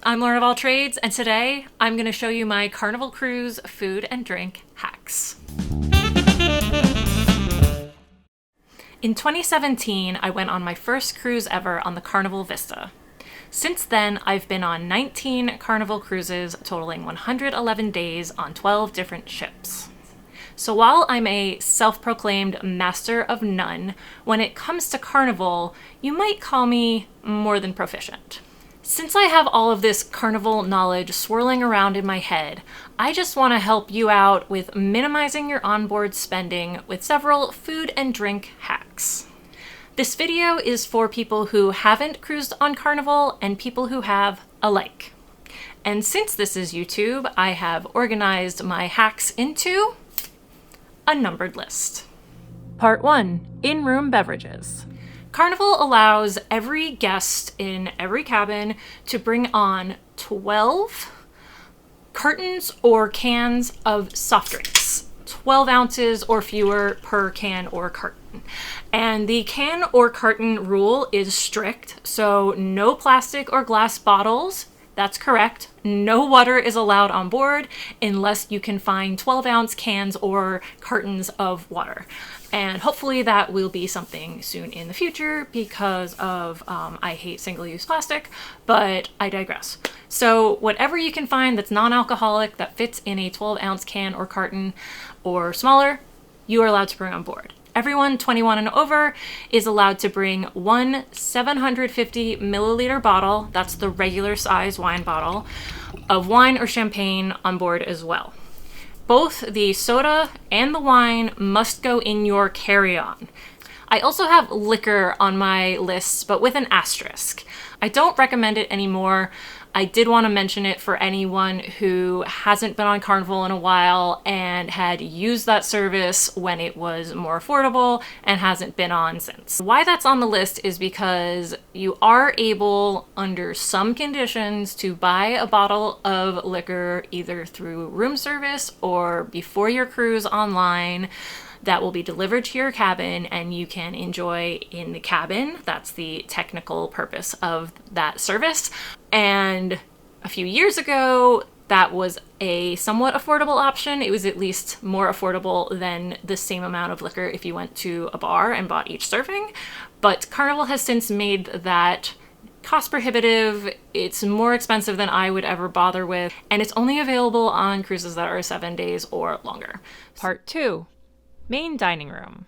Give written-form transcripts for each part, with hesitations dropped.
I'm Lauren of All Trades, and today I'm going to show you my Carnival Cruise food and drink hacks. In 2017, I went on my first cruise ever on the Carnival Vista. Since then, I've been on 19 Carnival cruises, totaling 111 days on 12 different ships. So while I'm a self-proclaimed master of none, when it comes to Carnival, you might call me more than proficient. Since I have all of this Carnival knowledge swirling around in my head, I just want to help you out with minimizing your onboard spending with several food and drink hacks. This video is for people who haven't cruised on Carnival and people who have alike. And since this is YouTube, I have organized my hacks into a numbered list. Part 1. In-room beverages. Carnival allows every guest in every cabin to bring on 12 cartons or cans of soft drinks, 12 ounces or fewer per can or carton. And the can or carton rule is strict, so no plastic or glass bottles. That's correct. No water is allowed on board unless you can find 12-ounce cans or cartons of water. And hopefully that will be something soon in the future because of, I hate single-use plastic, but I digress. So whatever you can find that's non-alcoholic that fits in a 12-ounce can or carton or smaller, you are allowed to bring on board. Everyone 21 and over is allowed to bring one 750 milliliter bottle, that's the regular size wine bottle, of wine or champagne on board as well. Both the soda and the wine must go in your carry-on. I also have liquor on my list, but with an asterisk. I don't recommend it anymore. I did want to mention it for anyone who hasn't been on Carnival in a while and had used that service when it was more affordable and hasn't been on since. Why that's on the list is because you are able, under some conditions, to buy a bottle of liquor either through room service or before your cruise online. That will be delivered to your cabin and you can enjoy in the cabin. That's the technical purpose of that service. And a few years ago, that was a somewhat affordable option. It was at least more affordable than the same amount of liquor if you went to a bar and bought each serving. But Carnival has since made that cost prohibitive. It's more expensive than I would ever bother with. And it's only available on cruises that are 7 days or longer. Part 2. Main dining room.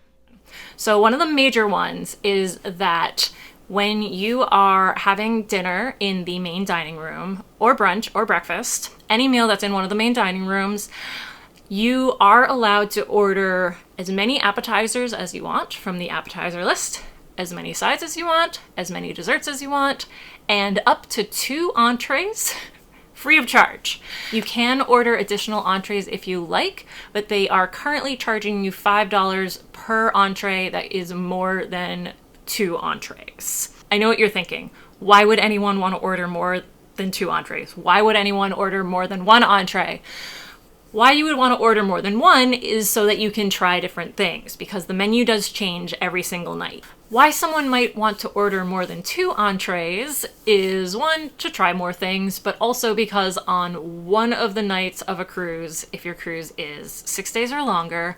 So one of the major ones is that when you are having dinner in the main dining room, or brunch or breakfast, any meal that's in one of the main dining rooms, you are allowed to order as many appetizers as you want from the appetizer list, as many sides as you want, as many desserts as you want, and up to 2 entrees free of charge. You can order additional entrees if you like, but they are currently charging you $5 per entree that is more than 2 entrees. I know what you're thinking. Why would anyone want to order more than 2 entrees? Why would anyone order more than 1 entree? Why you would want to order more than 1 is so that you can try different things, because the menu does change every single night. Why someone might want to order more than 2 entrees is, 1, to try more things, but also because on one of the nights of a cruise, if your cruise is 6 days or longer,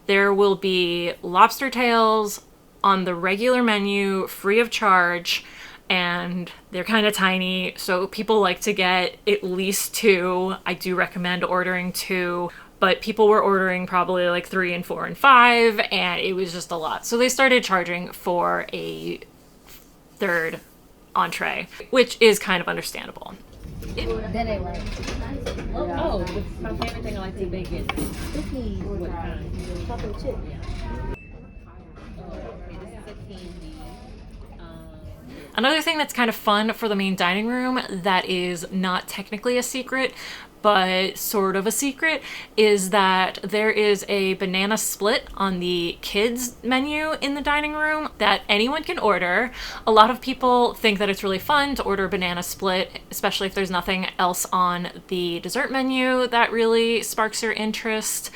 there will be lobster tails on the regular menu free of charge, and they're kind of tiny, so people like to get at least 2. I do recommend ordering 2, but people were ordering probably like 3 and 4 and 5, and it was just a lot. So they started charging for a 3rd entree, which is kind of understandable. Then they like. Oh, my favorite thing I like to bake is cookies. What kind? Chocolate chip. Another thing that's kind of fun for the main dining room that is not technically a secret, but sort of a secret, is that there is a banana split on the kids menu in the dining room that anyone can order. A lot of people think that it's really fun to order a banana split, especially if there's nothing else on the dessert menu that really sparks your interest.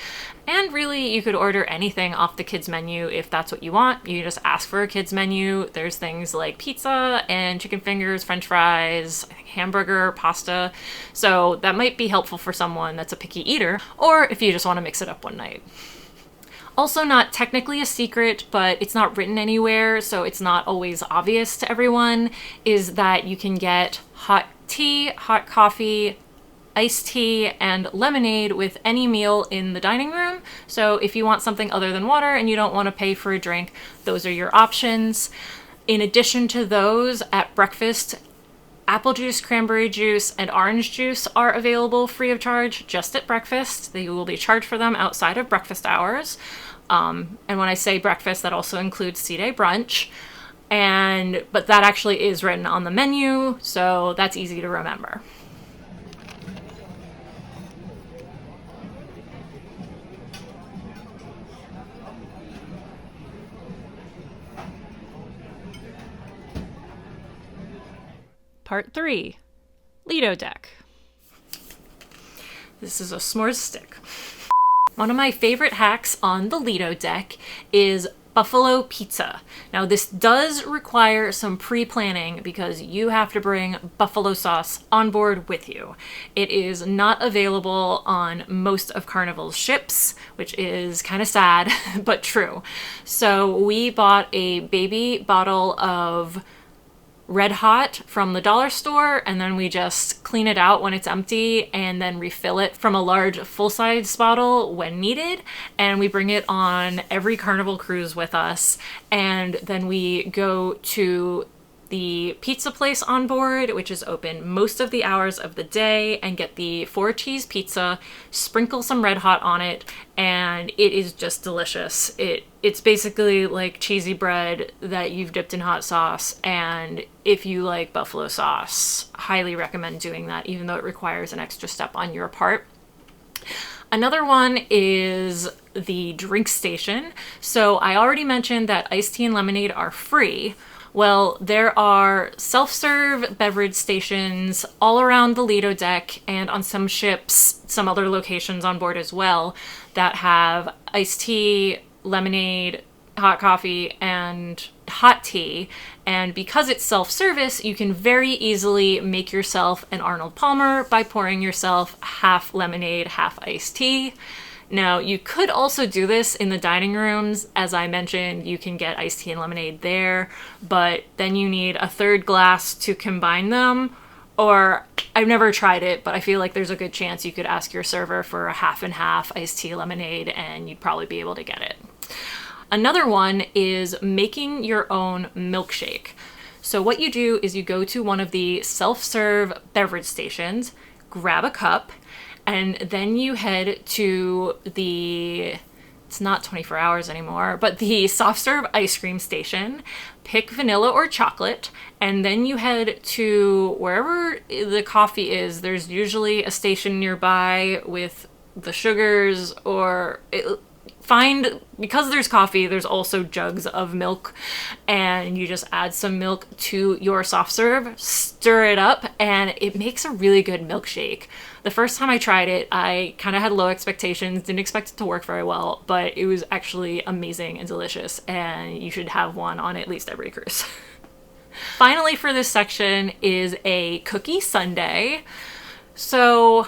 And really, you could order anything off the kids menu if that's what you want. You just ask for a kids menu. There's things like pizza and chicken fingers, french fries, hamburger, pasta. So that might be helpful for someone that's a picky eater, or if you just want to mix it up one night. Also not technically a secret, but it's not written anywhere, so it's not always obvious to everyone, is that you can get hot tea, hot coffee, iced tea, and lemonade with any meal in the dining room. So if you want something other than water and you don't want to pay for a drink, those are your options. In addition to those, at breakfast, apple juice, cranberry juice, and orange juice are available free of charge just at breakfast. They will be charged for them outside of breakfast hours. And when I say breakfast, that also includes C-Day brunch. But that actually is written on the menu, so that's easy to remember. Part 3, Lido Deck. This is a s'mores stick. One of my favorite hacks on the Lido Deck is buffalo pizza. Now this does require some pre-planning because you have to bring buffalo sauce on board with you. It is not available on most of Carnival's ships, which is kind of sad, but true. So we bought a baby bottle of Red Hot from the dollar store, and then we just clean it out when it's empty and then refill it from a large full-size bottle when needed. And we bring it on every Carnival cruise with us. And then we go to the pizza place on board, which is open most of the hours of the day, and get the 4-cheese pizza, sprinkle some Red Hot on it, and it is just delicious. It's basically like cheesy bread that you've dipped in hot sauce, and if you like buffalo sauce, highly recommend doing that, even though it requires an extra step on your part. Another one is the drink station. So I already mentioned that iced tea and lemonade are free. Well, there are self-serve beverage stations all around the Lido Deck and on some ships, some other locations on board as well, that have iced tea, lemonade, hot coffee, and hot tea. And because it's self-service, you can very easily make yourself an Arnold Palmer by pouring yourself half lemonade, half iced tea. Now, you could also do this in the dining rooms. As I mentioned, you can get iced tea and lemonade there, but then you need a third glass to combine them. Or, I've never tried it, but I feel like there's a good chance you could ask your server for a half and half iced tea lemonade and you'd probably be able to get it. Another one is making your own milkshake. So what you do is you go to one of the self-serve beverage stations, grab a cup, and then you head to it's not 24 hours anymore, but the soft serve ice cream station, pick vanilla or chocolate, and then you head to wherever the coffee is. There's usually a station nearby with the sugars, or because there's coffee, there's also jugs of milk, and you just add some milk to your soft serve, stir it up, and it makes a really good milkshake. The first time I tried it, I kind of had low expectations, didn't expect it to work very well, but it was actually amazing and delicious, and you should have one on at least every cruise. Finally, for this section is a cookie sundae. So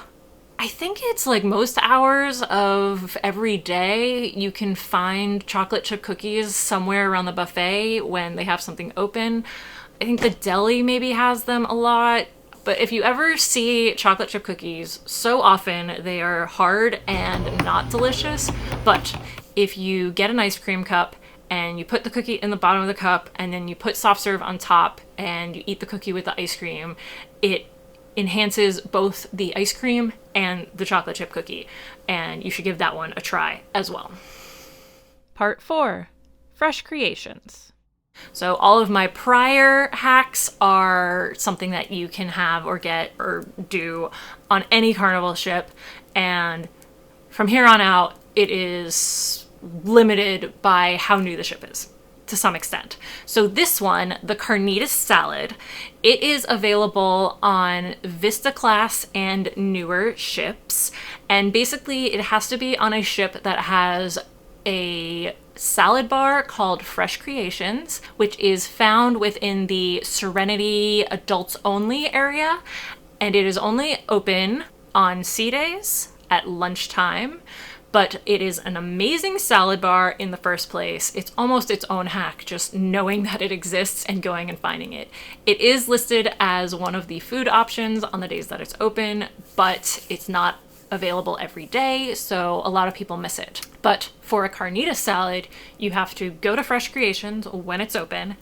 I think it's like most hours of every day you can find chocolate chip cookies somewhere around the buffet when they have something open. I think the deli maybe has them a lot. But if you ever see chocolate chip cookies, so often they are hard and not delicious. But if you get an ice cream cup and you put the cookie in the bottom of the cup and then you put soft serve on top and you eat the cookie with the ice cream, it enhances both the ice cream and the chocolate chip cookie. And you should give that one a try as well. Part 4, Fresh Creations. So all of my prior hacks are something that you can have or get or do on any Carnival ship. And from here on out, it is limited by how new the ship is. to some extent. So this one, the carnitas salad, it is available on Vista class and newer ships. And basically it has to be on a ship that has a salad bar called Fresh Creations, which is found within the Serenity Adults Only area. And it is only open on sea days at lunchtime. But it is an amazing salad bar in the first place. It's almost its own hack, just knowing that it exists and going and finding it. It is listed as one of the food options on the days that it's open, but it's not available every day, so a lot of people miss it. But for a carnitas salad, you have to go to Fresh Creations when it's open,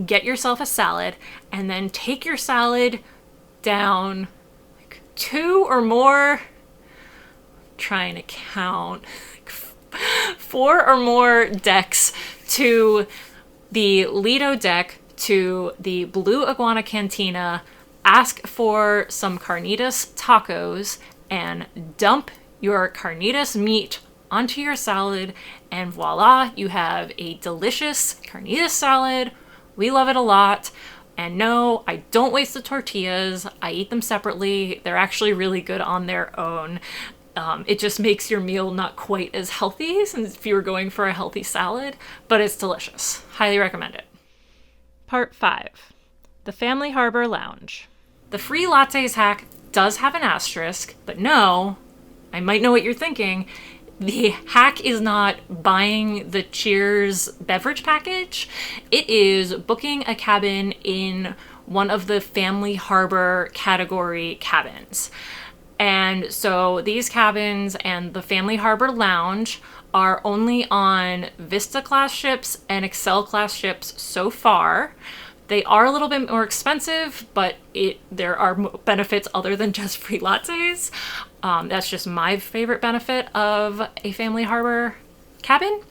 get yourself a salad, and then take your salad down like 2 or more, trying to count, 4 or more decks to the Lido Deck, to the Blue Iguana Cantina, ask for some carnitas tacos, and dump your carnitas meat onto your salad, and voila, you have a delicious carnitas salad. We love it a lot. And no, I don't waste the tortillas. I eat them separately. They're actually really good on their own. It just makes your meal not quite as healthy since if you were going for a healthy salad, but it's delicious. Highly recommend it. Part 5. The Family Harbor Lounge. The free lattes hack does have an asterisk, but no, I might know what you're thinking. The hack is not buying the Cheers beverage package. It is booking a cabin in one of the Family Harbor category cabins. And so these cabins and the Family Harbor Lounge are only on Vista class ships and Excel class ships so far. They are a little bit more expensive, but there are benefits other than just free lattes. That's just my favorite benefit of a Family Harbor cabin.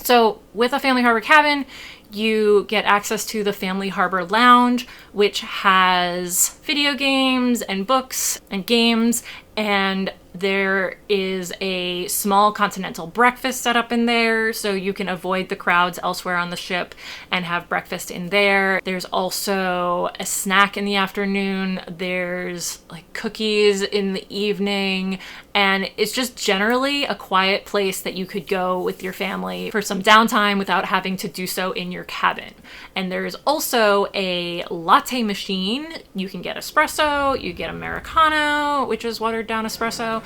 So with a Family Harbor cabin, you get access to the Family Harbor Lounge, which has video games and books and games, and there is a small continental breakfast set up in there, so you can avoid the crowds elsewhere on the ship and have breakfast in there. There's also a snack in the afternoon. There's like cookies in the evening, and it's just generally a quiet place that you could go with your family for some downtime without having to do so in your cabin. And there's also a latte machine. You can get espresso, you get Americano, which is watered down espresso,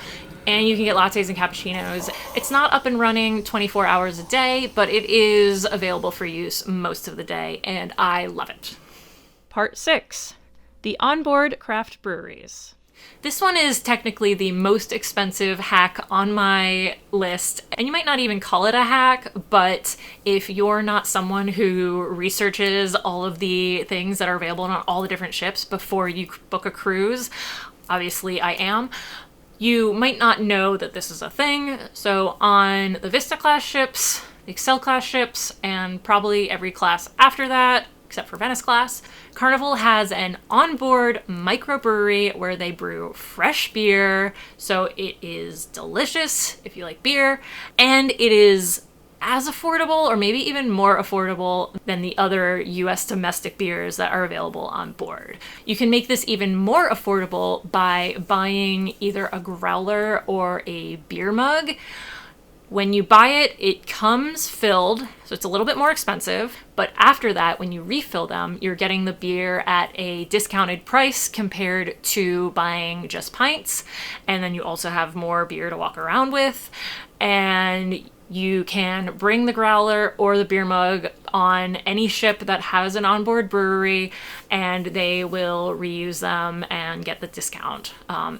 and you can get lattes and cappuccinos. It's not up and running 24 hours a day, but it is available for use most of the day, and I love it. Part 6. The onboard craft breweries. This one is technically the most expensive hack on my list, and you might not even call it a hack, but if you're not someone who researches all of the things that are available on all the different ships before you book a cruise, obviously I am, you might not know that this is a thing. So on the Vista class ships, the Excel class ships, and probably every class after that, except for Venice class, Carnival has an onboard microbrewery where they brew fresh beer. So it is delicious if you like beer, and it is as affordable or maybe even more affordable than the other US domestic beers that are available on board. You can make this even more affordable by buying either a growler or a beer mug. When you buy it, it comes filled, so it's a little bit more expensive, but after that, when you refill them, you're getting the beer at a discounted price compared to buying just pints, and then you also have more beer to walk around with, and you can bring the growler or the beer mug on any ship that has an onboard brewery, and they will reuse them and get the discount.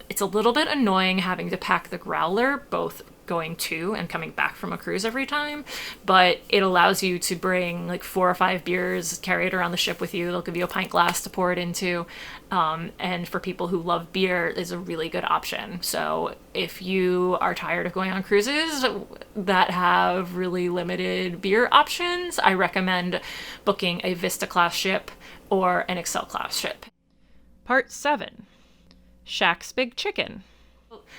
It's a little bit annoying having to pack the growler, both going to and coming back from a cruise every time, but it allows you to bring like 4 or 5 beers, carry it around the ship with you. They'll give you a pint glass to pour it into, and for people who love beer, is a really good option. So if you are tired of going on cruises that have really limited beer options, I recommend booking a Vista class ship or an Excel class ship. Part 7. Shaq's Big Chicken.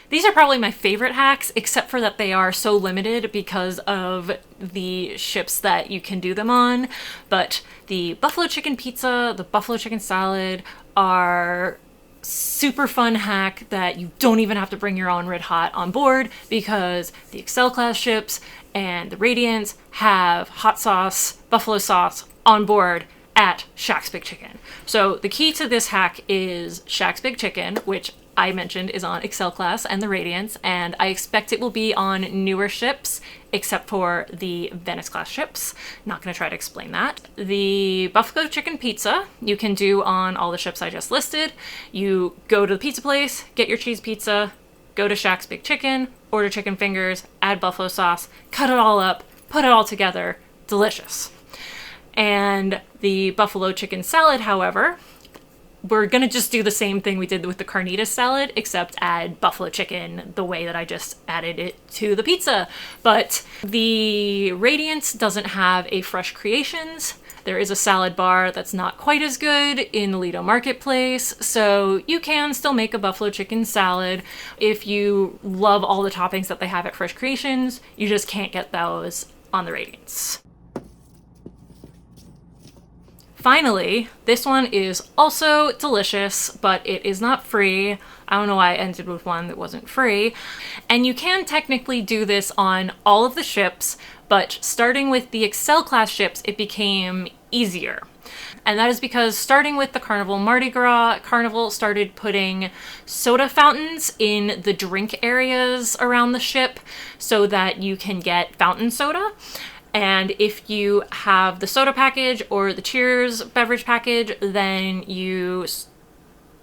These are probably my favorite hacks, except for that they are so limited because of the ships that you can do them on. But the buffalo chicken pizza, the buffalo chicken salad are super fun hack that you don't even have to bring your own Red Hot on board, because the Excel class ships and the Radiants have hot sauce, buffalo sauce on board at Shaq's Big Chicken. So the key to this hack is Shaq's Big Chicken, which I mentioned is on Excel class and the Radiants, and I expect it will be on newer ships except for the Venice class ships. Not going to try to explain that. The buffalo chicken pizza you can do on all the ships I just listed. You go to the pizza place, get your cheese pizza, go to Shaq's Big Chicken, order chicken fingers, add buffalo sauce, cut it all up, put it all together. Delicious. And the buffalo chicken salad, however, we're gonna just do the same thing we did with the carnitas salad, except add buffalo chicken the way that I just added it to the pizza. But the Radiance doesn't have a Fresh Creations. There is a salad bar that's not quite as good in the Lido Marketplace, so you can still make a buffalo chicken salad. If you love all the toppings that they have at Fresh Creations, you just can't get those on the Radiance. Finally, this one is also delicious, but it is not free. I don't know why I ended with one that wasn't free. And you can technically do this on all of the ships, but starting with the Excel class ships, it became easier. And that is because starting with the Carnival Mardi Gras, Carnival started putting soda fountains in the drink areas around the ship so that you can get fountain soda. And if you have the soda package or the Cheers beverage package, then you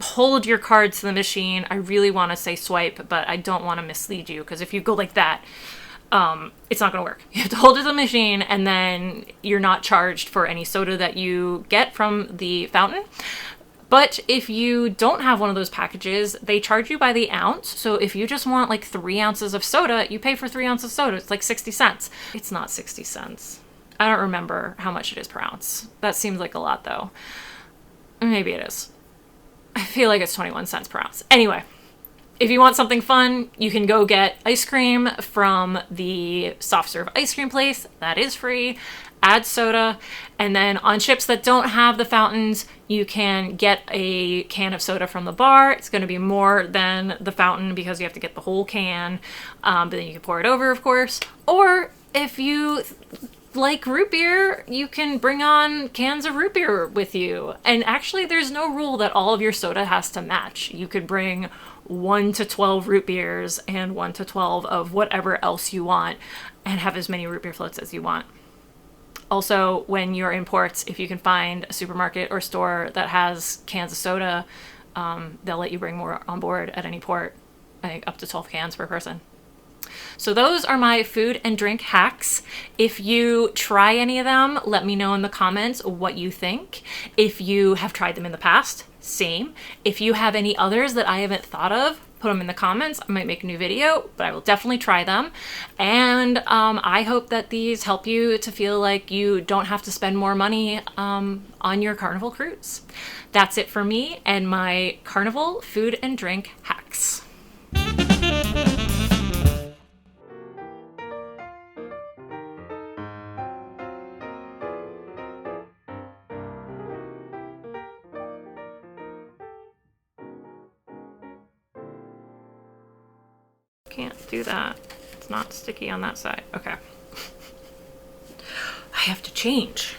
hold your card to the machine. I really want to say swipe, but I don't want to mislead you, because if you go like that, it's not going to work. You have to hold it to the machine, and then you're not charged for any soda that you get from the fountain. But if you don't have one of those packages, they charge you by the ounce. So if you just want like 3 ounces of soda, you pay for 3 ounces of soda. It's like 60 cents. It's not 60 cents. I don't remember how much it is per ounce. That seems like a lot though. Maybe it is. I feel like it's 21 cents per ounce. Anyway, if you want something fun, you can go get ice cream from the soft serve ice cream place. That is free. Add soda, and then on ships that don't have the fountains, you can get a can of soda from the bar. It's going to be more than the fountain because you have to get the whole can, but then you can pour it over, of course. Or if you like root beer, you can bring on cans of root beer with you. And actually, there's no rule that all of your soda has to match. You could bring 1 to 12 root beers and 1 to 12 of whatever else you want and have as many root beer floats as you want. Also, when you're in ports, if you can find a supermarket or store that has cans of soda, they'll let you bring more on board at any port. I think up to 12 cans per person. So those are my food and drink hacks. If you try any of them, let me know in the comments what you think. If you have tried them in the past, same. If you have any others that I haven't thought of, put them in the comments. I might make a new video, but I will definitely try them. And I hope that these help you to feel like you don't have to spend more money on your Carnival cruise. That's it for me and my Carnival food and drink hacks. Can't do that. It's not sticky on that side. Okay. I have to change.